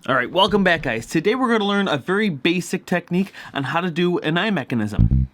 Alright, welcome back guys. Today we're going to learn a very basic technique on how to do an eye mechanism.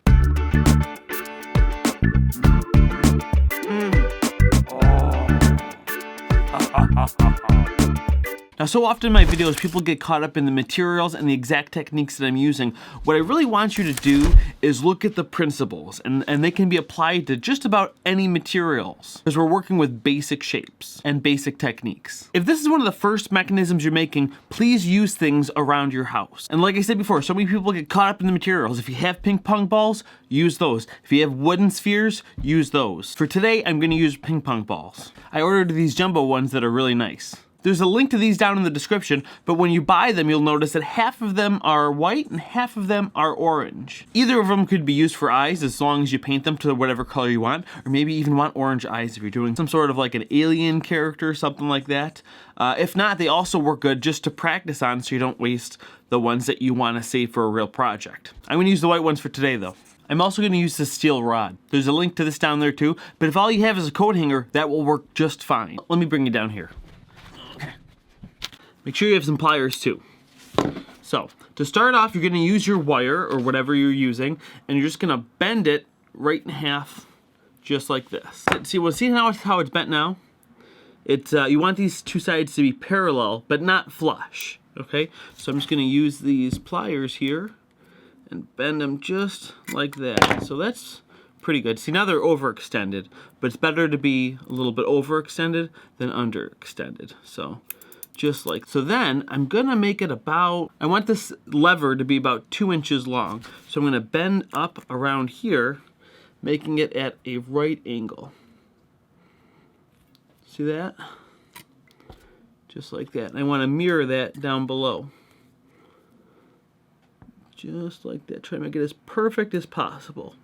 Now, so often in my videos, people get caught up in the materials and the exact techniques that I'm using. What I really want you to do is look at the principles, and they can be applied to just about any materials, because we're working with basic shapes and basic techniques. If this is one of the first mechanisms you're making, please use things around your house. And like I said before, so many people get caught up in the materials. If you have ping pong balls, use those. If you have wooden spheres, use those. For today, I'm going to use ping pong balls. I ordered these jumbo ones that are really nice. There's a link to these down in the description, but when you buy them, you'll notice that half of them are white and half of them are orange. Either of them could be used for eyes as long as you paint them to whatever color you want, or maybe even want orange eyes if you're doing some sort of like an alien character, something like that. If not, they also work good just to practice on so you don't waste the ones that you want to save for a real project. I'm going to use the white ones for today though. I'm also going to use the steel rod. There's a link to this down there too, but if all you have is a coat hanger, that will work just fine. Let me bring you down here. Make sure you have some pliers too. So, to start off, you're going to use your wire or whatever you're using, and you're just going to bend it right in half, just like this. See how it's bent now? You want these two sides to be parallel, but not flush, okay? So I'm just going to use these pliers here and bend them just like that. So that's pretty good. See, now they're overextended, but it's better to be a little bit overextended than underextended. So just like, so then I'm gonna make it about, I want this lever to be about 2 inches long. So I'm gonna bend up around here, making it at a right angle. See that? Just like that. And I wanna mirror that down below. Just like that, try to make it as perfect as possible.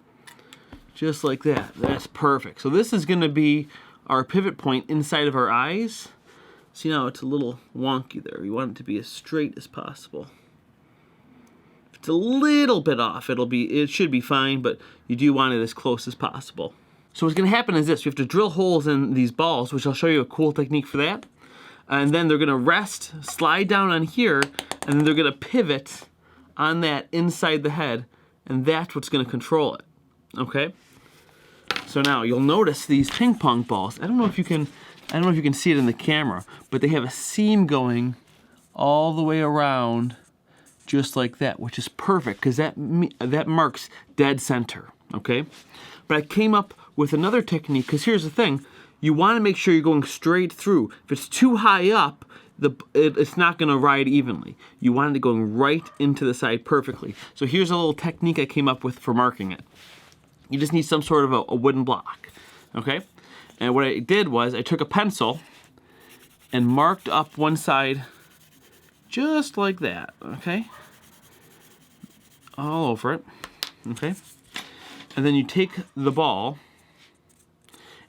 Just like that, that's perfect. So this is gonna be our pivot point inside of our eyes. See, now it's a little wonky there. You want it to be as straight as possible. If it's a little bit off, it should be fine, but you do want it as close as possible. So what's going to happen is this. You have to drill holes in these balls, which I'll show you a cool technique for that. And then they're going to rest, slide down on here, and then they're going to pivot on that inside the head, and that's what's going to control it. Okay? So now you'll notice these ping pong balls. I don't know if you can see it in the camera, but they have a seam going all the way around just like that, which is perfect because that marks dead center, okay? But I came up with another technique because here's the thing. You want to make sure you're going straight through. If it's too high up, it's not going to ride evenly. You want it going right into the side perfectly. So here's a little technique I came up with for marking it. You just need some sort of a wooden block, okay? And what I did was I took a pencil and marked up one side just like that, okay? All over it, okay? And then you take the ball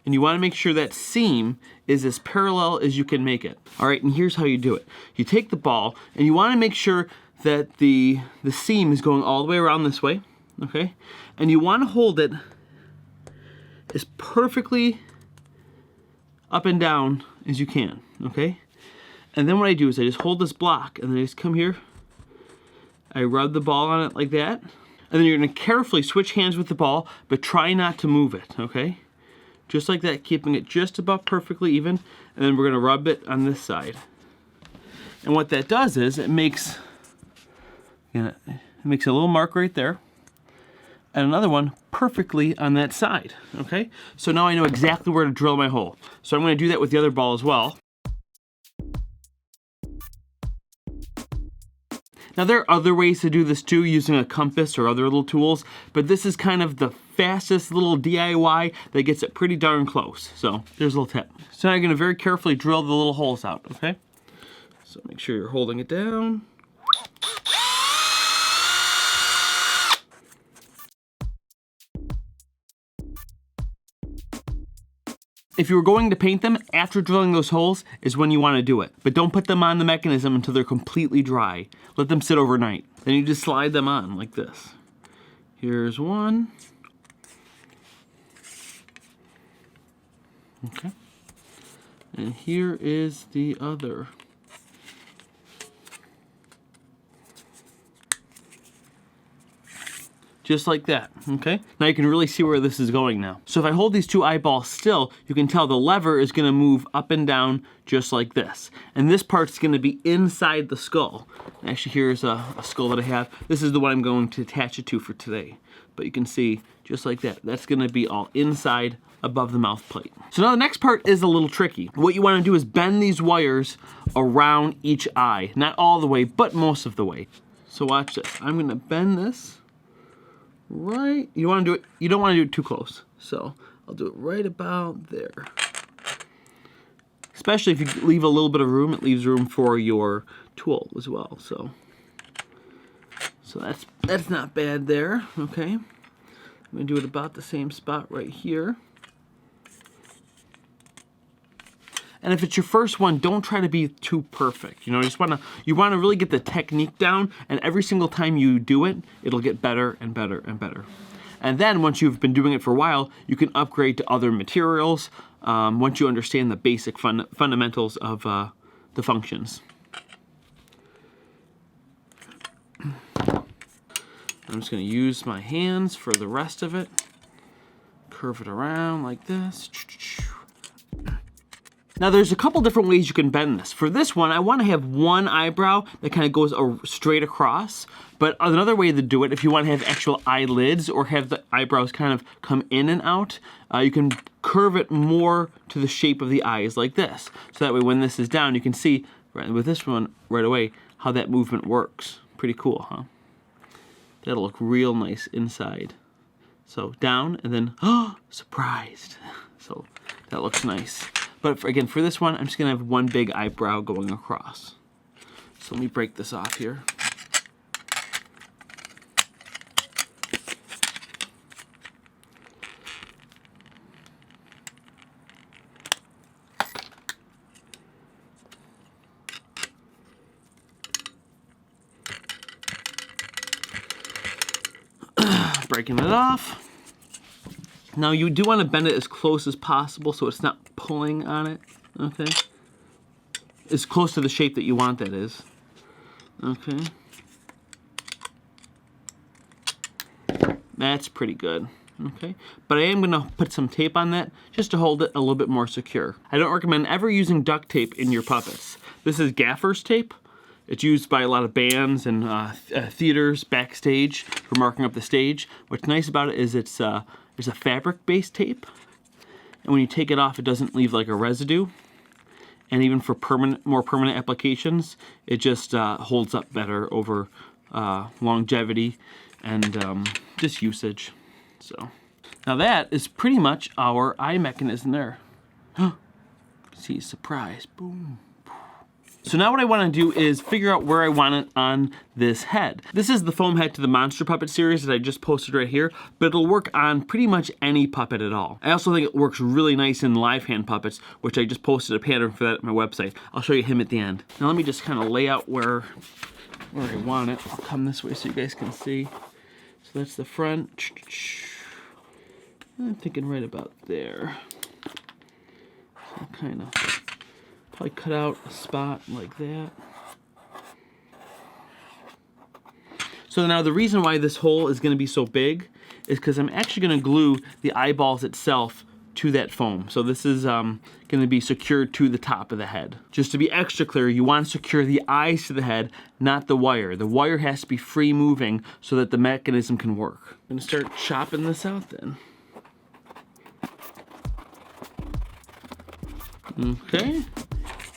and you want to make sure that seam is as parallel as you can make it. All right, and here's how you do it. You take the ball and you want to make sure that the seam is going all the way around this way, okay? And you want to hold it as perfectly up and down as you can, okay? And then what I do is I just hold this block and then I just come here, I rub the ball on it like that, and then you're gonna carefully switch hands with the ball, but try not to move it, okay? Just like that, keeping it just about perfectly even, and then we're gonna rub it on this side. And what that does is it makes a little mark right there, and another one perfectly on that side, okay? So now I know exactly where to drill my hole. So I'm gonna do that with the other ball as well. Now there are other ways to do this too, using a compass or other little tools, but this is kind of the fastest little DIY that gets it pretty darn close. So there's a little tip. So now you're gonna very carefully drill the little holes out, okay? So make sure you're holding it down. If you were going to paint them, after drilling those holes is when you want to do it. But don't put them on the mechanism until they're completely dry. Let them sit overnight. Then you just slide them on like this. Here's one. Okay. And here is the other. just like that, okay? Now you can really see where this is going now. So if I hold these two eyeballs still, you can tell the lever is gonna move up and down just like this. And this part's gonna be inside the skull. Actually, here's a skull that I have. This is the one I'm going to attach it to for today. But you can see, just like that, that's gonna be all inside above the mouth plate. So now the next part is a little tricky. What you wanna do is bend these wires around each eye. Not all the way, but most of the way. So watch this. I'm gonna bend this right. You don't wanna do it too close. So I'll do it right about there. Especially if you leave a little bit of room, it leaves room for your tool as well. So that's not bad there, okay? I'm gonna do it about the same spot right here. And if it's your first one, don't try to be too perfect. You know, you wanna really get the technique down, and every single time you do it, it'll get better and better and better. And then once you've been doing it for a while, you can upgrade to other materials once you understand the basic fundamentals of the functions. I'm just gonna use my hands for the rest of it. Curve it around like this. Now there's a couple different ways you can bend this. For this one, I wanna have one eyebrow that kind of goes straight across, but another way to do it, if you wanna have actual eyelids or have the eyebrows kind of come in and out, you can curve it more to the shape of the eyes like this. So that way when this is down, you can see with this one right away how that movement works. Pretty cool, huh? That'll look real nice inside. So down and then, oh, surprised. So that looks nice. But again, for this one, I'm just gonna have one big eyebrow going across. So let me break this off here. Breaking it off. Now you do want to bend it as close as possible so it's not pulling on it, okay? As close to the shape that you want, that is. Okay. That's pretty good, okay? But I am gonna put some tape on that just to hold it a little bit more secure. I don't recommend ever using duct tape in your puppets. This is gaffer's tape. It's used by a lot of bands and theaters backstage for marking up the stage. What's nice about it is it's there's a fabric-based tape, and when you take it off, it doesn't leave like a residue. And even for more permanent applications, it just holds up better over longevity and just usage. So now that is pretty much our eye mechanism there. See, surprise, boom. So now what I want to do is figure out where I want it on this head. This is the foam head to the Monster Puppet series that I just posted right here, but it'll work on pretty much any puppet at all. I also think it works really nice in live hand puppets, which I just posted a pattern for that at my website. I'll show you him at the end. Now let me just kind of lay out where I want it. I'll come this way so you guys can see. So that's the front. I'm thinking right about there. So kind of probably cut out a spot like that. So now the reason why this hole is going to be so big is because I'm actually going to glue the eyeballs itself to that foam. So this is going to be secured to the top of the head. Just to be extra clear, you want to secure the eyes to the head, not the wire. The wire has to be free moving so that the mechanism can work. I'm going to start chopping this out then. Okay.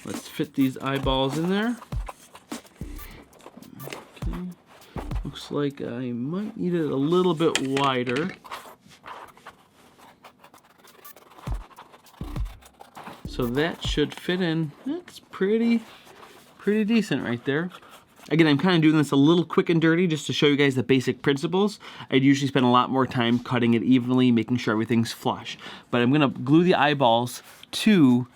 Let's fit these eyeballs in there. Okay. Looks like I might need it a little bit wider. So that should fit in. That's pretty decent right there. Again, I'm kind of doing this a little quick and dirty just to show you guys the basic principles. I'd usually spend a lot more time cutting it evenly, making sure everything's flush. But I'm gonna glue the eyeballs to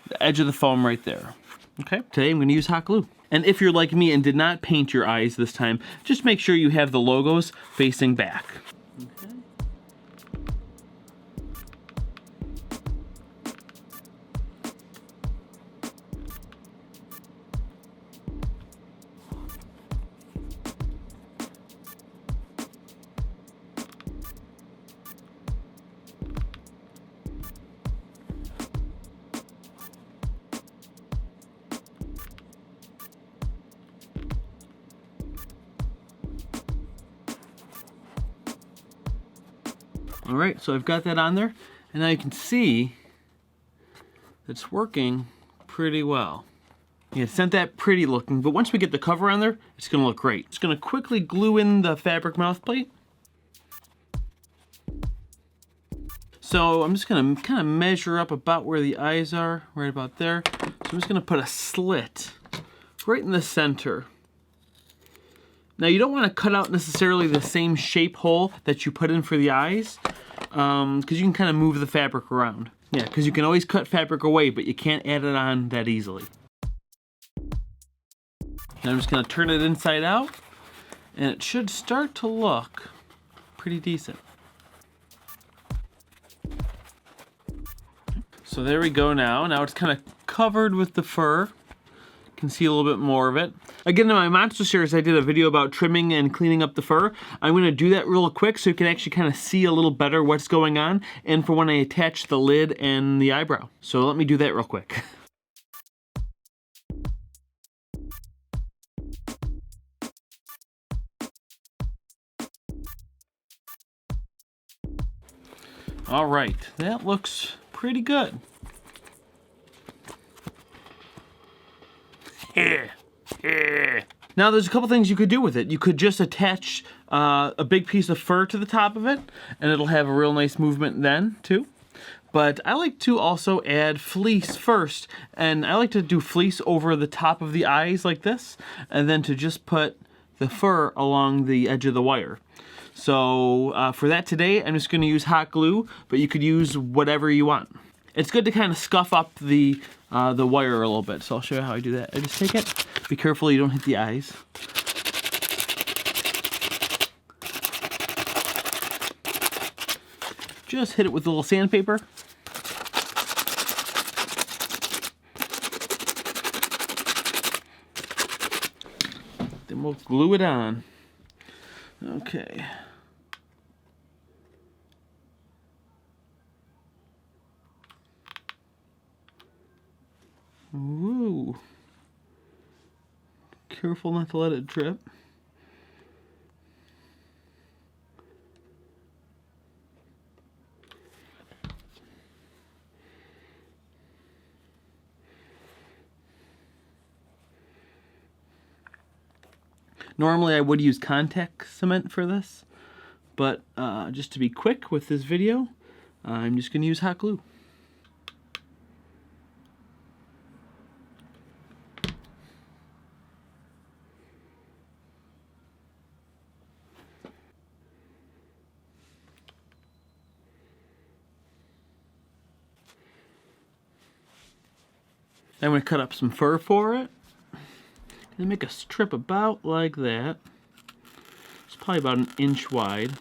the edge of the foam right there. Okay, today I'm gonna use hot glue. And if you're like me and did not paint your eyes this time, just make sure you have the logos facing back. Okay. All right, so I've got that on there, and now you can see it's working pretty well. Yeah, it's not that pretty looking, but once we get the cover on there, it's gonna look great. Just gonna quickly glue in the fabric mouth plate. So I'm just gonna kind of measure up about where the eyes are, right about there. So I'm just gonna put a slit right in the center. Now you don't wanna cut out necessarily the same shape hole that you put in for the eyes, because you can kind of move the fabric around. Yeah, because you can always cut fabric away, but you can't add it on that easily. Now I'm just gonna turn it inside out, and it should start to look pretty decent. So there we go now. Now it's kind of covered with the fur. You can see a little bit more of it. Again, in my monster series, I did a video about trimming and cleaning up the fur. I'm gonna do that real quick so you can actually kind of see a little better what's going on, and for when I attach the lid and the eyebrow. So let me do that real quick. All right, that looks pretty good. Now there's a couple things you could do with it. You could just attach a big piece of fur to the top of it, and it'll have a real nice movement then too. But I like to also add fleece first, and I like to do fleece over the top of the eyes like this, and then to just put the fur along the edge of the wire. So for that today, I'm just gonna use hot glue, but you could use whatever you want. It's good to kind of scuff up the wire a little bit, so I'll show you how I do that. I just take it, be careful you don't hit the eyes. Just hit it with a little sandpaper. Then we'll glue it on. Okay. Ooh. Careful not to let it drip. Normally I would use contact cement for this, but just to be quick with this video, I'm just going to use hot glue. I'm going to cut up some fur for it. And make a strip about like that. It's probably about 1 inch wide.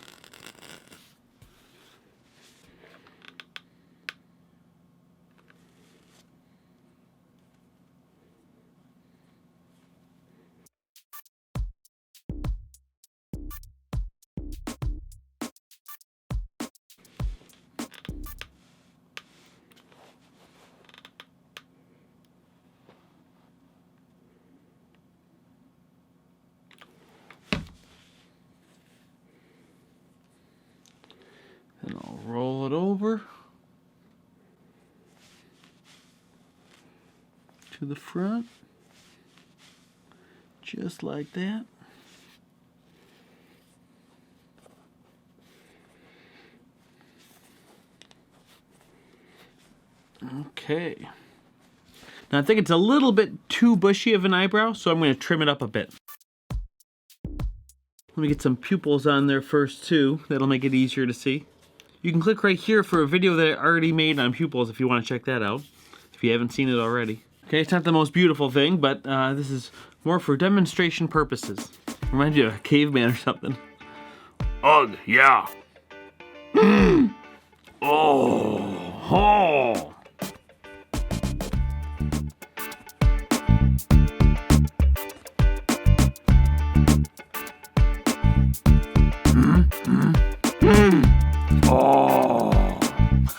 And I'll roll it over to the front, just like that. Okay. Now I think it's a little bit too bushy of an eyebrow, so I'm going to trim it up a bit. Let me get some pupils on there first too. That'll make it easier to see. You can click right here for a video that I already made on pupils if you want to check that out, if you haven't seen it already. Okay, it's not the most beautiful thing, but this is more for demonstration purposes. Reminds you of a caveman or something. Ugh, yeah. Oh. Oh.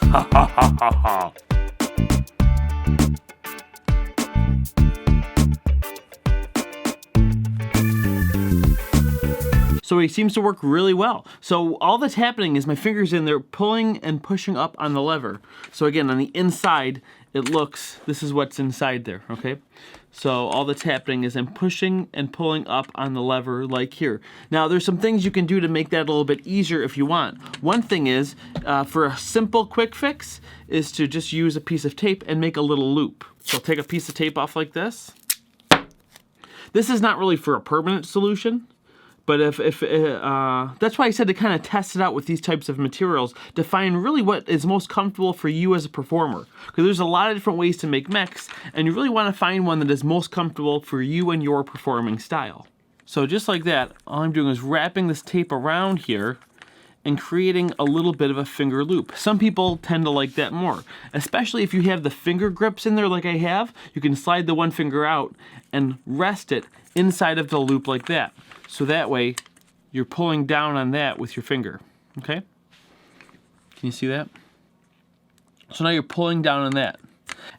Ha ha ha ha ha. So we he seems to work really well. So all that's happening is my finger's in there pulling and pushing up on the lever. So again, on the inside, it looks, this is what's inside there, okay? So all that's happening is I'm pushing and pulling up on the lever like here. Now there's some things you can do to make that a little bit easier if you want. One thing is, for a simple quick fix, is to just use a piece of tape and make a little loop. So I'll take a piece of tape off like this. This is not really for a permanent solution, but that's why I said to kind of test it out with these types of materials to find really what is most comfortable for you as a performer. Because there's a lot of different ways to make mechs, and you really want to find one that is most comfortable for you and your performing style. So just like that, all I'm doing is wrapping this tape around here and creating a little bit of a finger loop. Some people tend to like that more, especially if you have the finger grips in there like I have. You can slide the one finger out and rest it inside of the loop like that. So that way, you're pulling down on that with your finger, okay? Can you see that? So now you're pulling down on that.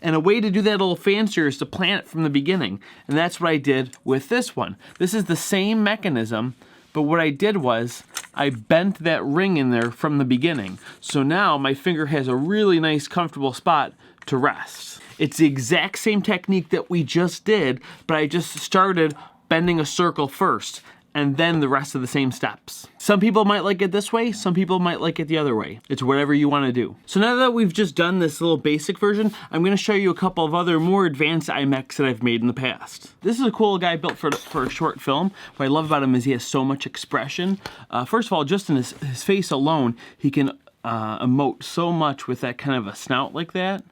And a way to do that a little fancier is to plan it from the beginning. And that's what I did with this one. This is the same mechanism, but what I did was I bent that ring in there from the beginning. So now my finger has a really nice, comfortable spot to rest. It's the exact same technique that we just did, but I just started bending a circle first, and then the rest of the same steps. Some people might like it this way, some people might like it the other way. It's whatever you want to do. So now that we've just done this little basic version, I'm going to show you a couple of other more advanced mechs that I've made in the past. This is a cool guy built for a short film. What I love about him is he has so much expression. First of all, just in his face alone, he can emote so much with that kind of a snout like that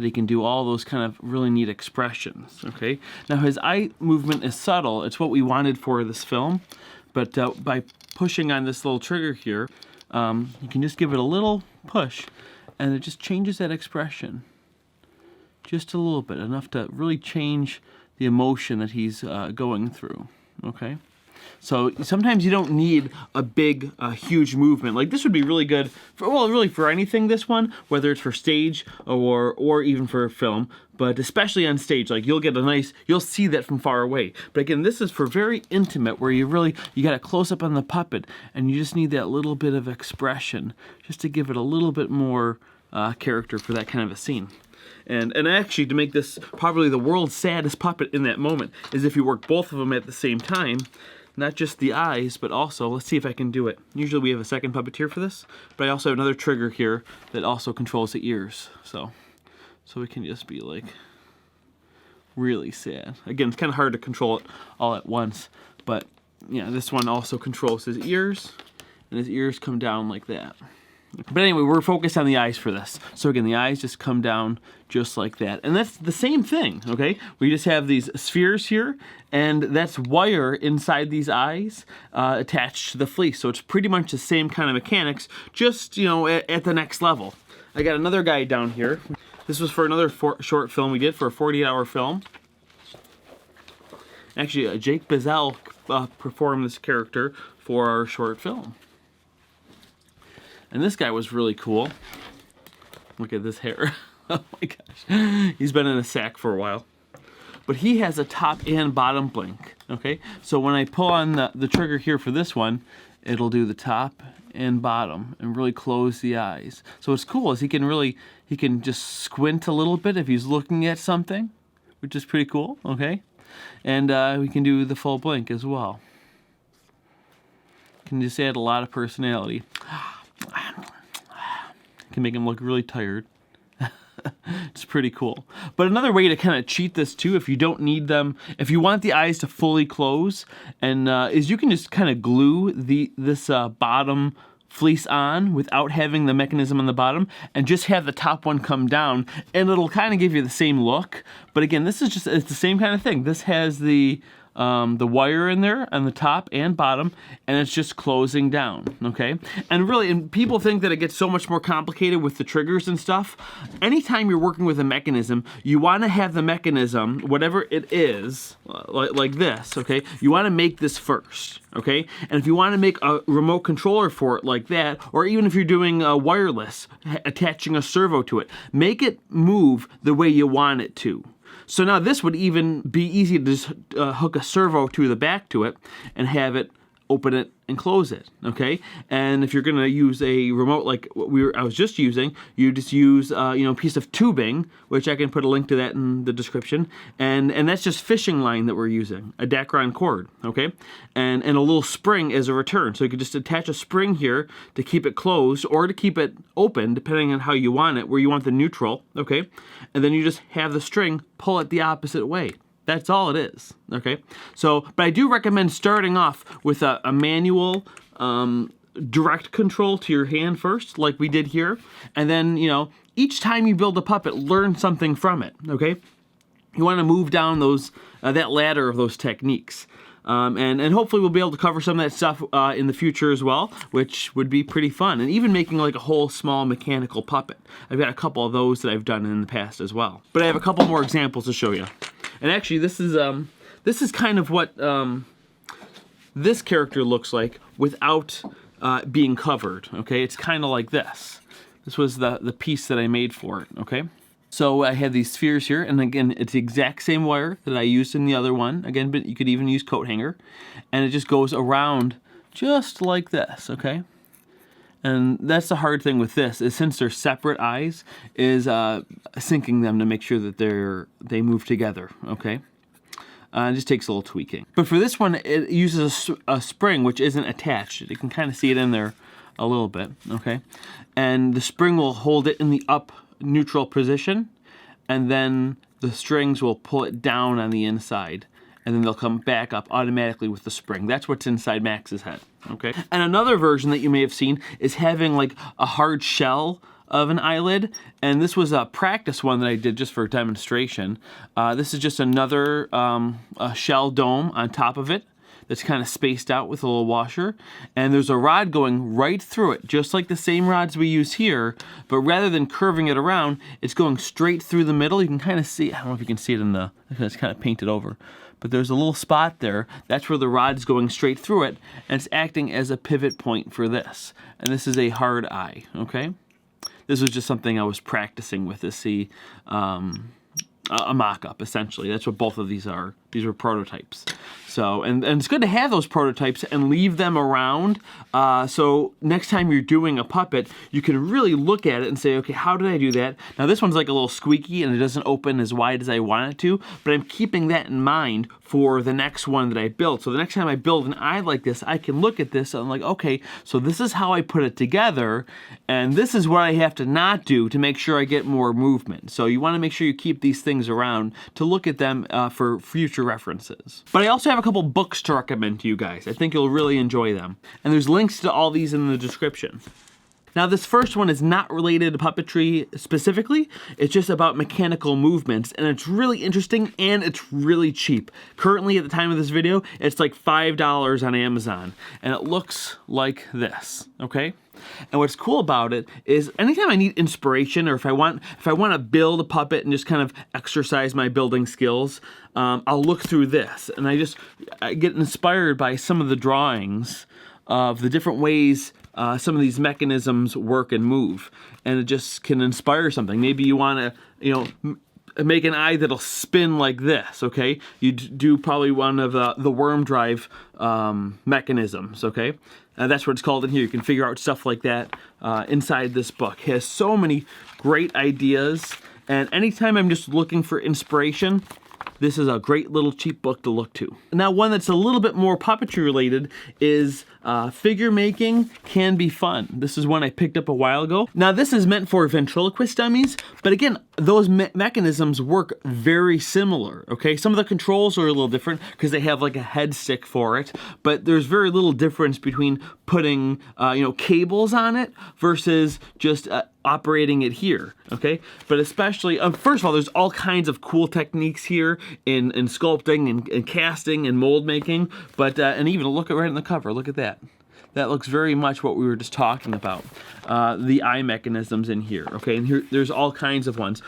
he can do all those kind of really neat expressions, okay? Now his eye movement is subtle. It's what we wanted for this film, but by pushing on this little trigger here, you can just give it a little push and it just changes that expression. Just a little bit, enough to really change the emotion that he's going through, okay? So sometimes you don't need a big, huge movement. Like this would be really good for, well, really for anything, this one, whether it's for stage or even for film, but especially on stage, like you'll see that from far away. But again, this is for very intimate, where you got a close up on the puppet and you just need that little bit of expression just to give it a little bit more character for that kind of a scene. And actually, to make this probably the world's saddest puppet in that moment is if you work both of them at the same time. Not just the eyes, but also, let's see if I can do it. Usually we have a second puppeteer for this, but I also have another trigger here that also controls the ears. So we can just be like really sad. Again, it's kind of hard to control it all at once, but yeah, this one also controls his ears, and his ears come down like that. But anyway, we're focused on the eyes for this. So again, the eyes just come down just like that. And that's the same thing, okay? We just have these spheres here, and that's wire inside these eyes attached to the fleece. So it's pretty much the same kind of mechanics, just, you know, at the next level. I got another guy down here. This was for another short film we did for a 48-hour film. Actually, Jake Bazell performed this character for our short film. And this guy was really cool. Look at this hair. Oh my gosh. He's been in a sack for a while. But he has a top and bottom blink, okay? So when I pull on the trigger here for this one, it'll do the top and bottom and really close the eyes. So what's cool is he can just squint a little bit if he's looking at something, which is pretty cool, okay? And we can do the full blink as well. Can just add a lot of personality. Can make him look really tired. It's pretty cool. But another way to kind of cheat this too, if you don't need them, if you want the eyes to fully close, and is you can just kind of glue this bottom fleece on without having the mechanism on the bottom, and just have the top one come down, and it'll kind of give you the same look. But again, it's the same kind of thing. This has the wire in there on the top and bottom, and it's just closing down, okay? And people think that it gets so much more complicated with the triggers and stuff. Anytime you're working with a mechanism, you want to have the mechanism, whatever it is, like this, okay? You want to make this first, okay? And if you want to make a remote controller for it like that, or even if you're doing wireless, attaching a servo to it, make it move the way you want it to. So now this would even be easy to just hook a servo to the back to it and have it open it and close it, okay? And if you're gonna use a remote like I was just using, you just use you know, a piece of tubing, which I can put a link to that in the description, and that's just fishing line that we're using, a Dacron cord, okay? And a little spring as a return, so you can just attach a spring here to keep it closed or to keep it open, depending on how you want it, where you want the neutral, okay? And then you just have the string pull it the opposite way. That's all it is, okay? So, but I do recommend starting off with a manual direct control to your hand first, like we did here. And then, you know, each time you build a puppet, learn something from it, okay? You want to move down those that ladder of those techniques. And hopefully we'll be able to cover some of that stuff in the future as well, which would be pretty fun. And even making like a whole small mechanical puppet. I've got a couple of those that I've done in the past as well. But I have a couple more examples to show you. And actually, this is kind of what this character looks like without being covered. Okay, it's kind of like this. This was the piece that I made for it. Okay, so I have these spheres here, and again, it's the exact same wire that I used in the other one. Again, but you could even use coat hanger, and it just goes around just like this. Okay. And that's the hard thing with this, is since they're separate eyes, is syncing them to make sure that they move together, okay? It just takes a little tweaking. But for this one, it uses a spring which isn't attached. You can kind of see it in there a little bit, okay? And the spring will hold it in the up neutral position, and then the strings will pull it down on the inside, and then they'll come back up automatically with the spring. That's what's inside Max's head, okay? And another version that you may have seen is having like a hard shell of an eyelid, and this was a practice one that I did just for a demonstration. This is just another a shell dome on top of it that's kind of spaced out with a little washer, and there's a rod going right through it, just like the same rods we use here, but rather than curving it around, it's going straight through the middle. You can kind of see, I don't know if you can see it in the, it's kind of painted over, but there's a little spot there. That's where the rod's going straight through it, and it's acting as a pivot point for this. And this is a hard eye, okay? This was just something I was practicing with to see a mock-up, essentially. That's what both of these are. These were prototypes. So, and it's good to have those prototypes and leave them around. So next time you're doing a puppet, you can really look at it and say, okay, how did I do that? Now this one's like a little squeaky and it doesn't open as wide as I want it to, but I'm keeping that in mind for the next one that I build. So the next time I build an eye like this, I can look at this and I'm like, okay, so this is how I put it together, and this is what I have to not do to make sure I get more movement. So you want to make sure you keep these things around to look at them for future references. But I also have a couple books to recommend to you guys. I think you'll really enjoy them. And there's links to all these in the description. Now this first one is not related to puppetry specifically, it's just about mechanical movements, and it's really interesting and it's really cheap. Currently at the time of this video, it's like $5 on Amazon, and it looks like this, okay? And what's cool about it is anytime I need inspiration, or if I want to build a puppet and just kind of exercise my building skills, I'll look through this, and I get inspired by some of the drawings of the different ways some of these mechanisms work and move, and it just can inspire something. Maybe you want to, make an eye that'll spin like this, okay? You do probably one of the worm drive mechanisms, okay? That's what it's called in here. You can figure out stuff like that inside this book. It has so many great ideas, and anytime I'm just looking for inspiration, this is a great little cheap book to look to. Now, one that's a little bit more puppetry related is Figure Making Can Be Fun. This is one I picked up a while ago. Now, this is meant for ventriloquist dummies, but again, those mechanisms work very similar, okay? Some of the controls are a little different because they have like a head stick for it, but there's very little difference between putting, cables on it versus just operating it here, okay? But especially, first of all, there's all kinds of cool techniques here in sculpting and casting and mold making, but, and even look at right in the cover, look at that. That looks very much what we were just talking about. The eye mechanisms in here, okay? And here, there's all kinds of ones.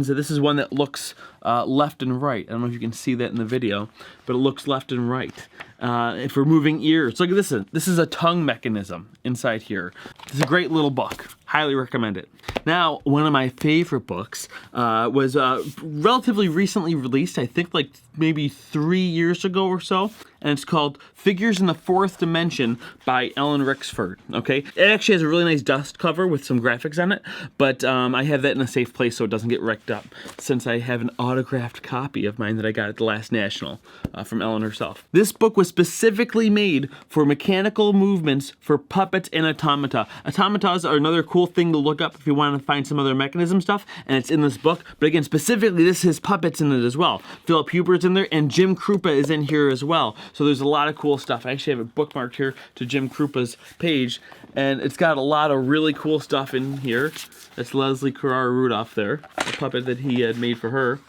This is one that looks left and right. I don't know if you can see that in the video, but it looks left and right. For moving ears. Look at this. This is a tongue mechanism inside here. It's a great little book. Highly recommend it. Now, one of my favorite books was relatively recently released, I think like maybe 3 years ago or so, and it's called Figures in the Fourth Dimension by Ellen Rixford, okay? It actually has a really nice dust cover with some graphics on it, but I have that in a safe place so it doesn't get wrecked up, since I have an autographed copy of mine that I got at the last National from Ellen herself. This book was specifically made for mechanical movements for puppets and automata. Automatas are another cool thing to look up if you want to find some other mechanism stuff, and it's in this book. But again, specifically, this has puppets in it as well. Philip Hubert's in there, and Jim Krupa is in here as well. So there's a lot of cool stuff. I actually have it bookmarked here to Jim Krupa's page, and it's got a lot of really cool stuff in here. That's Leslie Carrara Rudolph there, the puppet that he had made for her.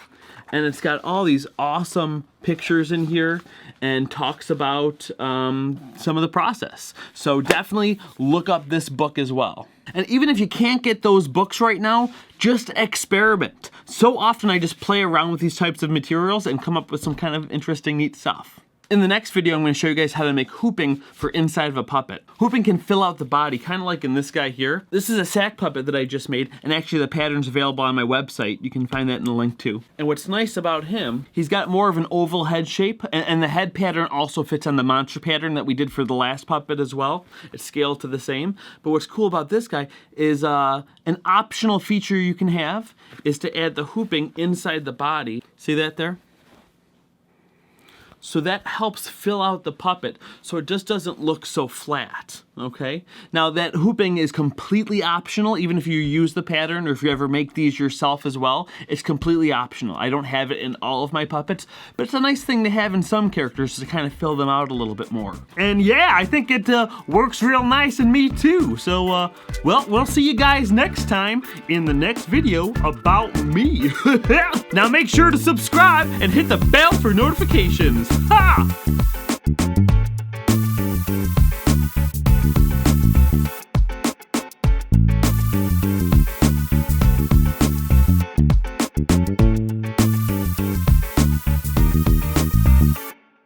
And it's got all these awesome pictures in here and talks about some of the process. So definitely look up this book as well. And even if you can't get those books right now, just experiment. So often I just play around with these types of materials and come up with some kind of interesting, neat stuff. In the next video, I'm going to show you guys how to make hooping for inside of a puppet. Hooping can fill out the body, kind of like in this guy here. This is a sack puppet that I just made, and actually the pattern's available on my website. You can find that in the link too. And what's nice about him, he's got more of an oval head shape, and the head pattern also fits on the monster pattern that we did for the last puppet as well. It's scaled to the same. But what's cool about this guy is an optional feature you can have is to add the hooping inside the body. See that there? So that helps fill out the puppet so it just doesn't look so flat, okay? Now that hooping is completely optional, even if you use the pattern or if you ever make these yourself as well, it's completely optional. I don't have it in all of my puppets, but it's a nice thing to have in some characters to kind of fill them out a little bit more. And yeah, I think it works real nice in me too. So, well, we'll see you guys next time in the next video about me. Now make sure to subscribe and hit the bell for notifications. Ha!